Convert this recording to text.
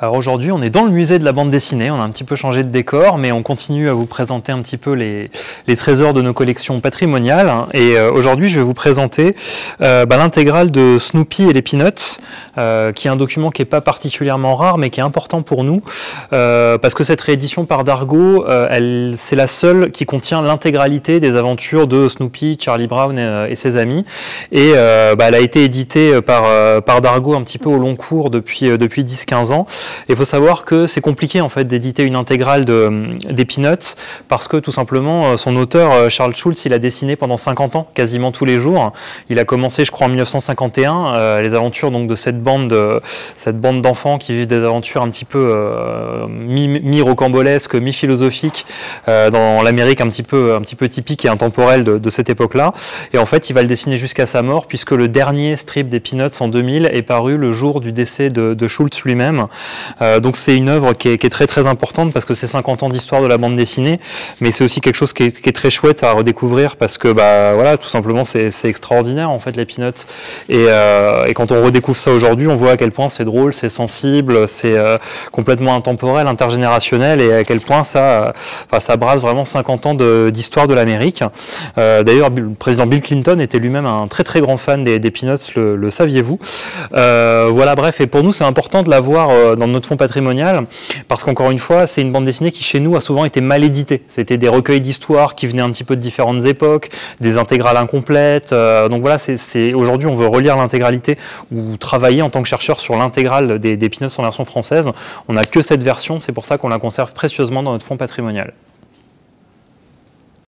Alors aujourd'hui, on est dans le musée de la bande dessinée, on a un petit peu changé de décor, mais on continue à vous présenter un petit peu les trésors de nos collections patrimoniales. Et aujourd'hui, je vais vous présenter l'intégrale de Snoopy et les Peanuts, qui est un document qui n'est pas particulièrement rare, mais qui est important pour nous, parce que cette réédition par Dargaud, c'est la seule qui contient l'intégralité des aventures de Snoopy, Charlie Brown et ses amis. Et elle a été éditée par Dargaud un petit peu au long cours depuis 10-15 ans. Il faut savoir que c'est compliqué en fait d'éditer une intégrale des Peanuts parce que tout simplement son auteur Charles Schulz, il a dessiné pendant 50 ans quasiment tous les jours. Il a commencé je crois en 1951 les aventures donc de cette bande d'enfants qui vivent des aventures un petit peu mi-rocambolesques, mi-philosophiques dans l'Amérique un petit peu typique et intemporelle de cette époque-là. Et en fait, il va le dessiner jusqu'à sa mort puisque le dernier strip des Peanuts en 2000 est paru le jour du décès de Schulz lui-même. Donc c'est une œuvre qui est très très importante parce que c'est 50 ans d'histoire de la bande dessinée, mais c'est aussi quelque chose qui est très chouette à redécouvrir parce que voilà, tout simplement c'est extraordinaire en fait les Peanuts. Et quand on redécouvre ça aujourd'hui, on voit à quel point c'est drôle, c'est sensible, c'est complètement intemporel, intergénérationnel et à quel point ça brasse vraiment 50 ans d'histoire de l'Amérique. D'ailleurs, le président Bill Clinton était lui-même un très très grand fan des Peanuts, le saviez-vous? Voilà, bref, et pour nous c'est important de l'avoir dans notre fonds patrimonial parce qu'encore une fois, c'est une bande dessinée qui chez nous a souvent été mal éditée. C'était des recueils d'histoires qui venaient un petit peu de différentes époques, des intégrales incomplètes. Donc voilà, aujourd'hui on veut relire l'intégralité ou travailler en tant que chercheur sur l'intégrale des Peanuts en version française. On n'a que cette version, c'est pour ça qu'on la conserve précieusement dans notre fonds patrimonial.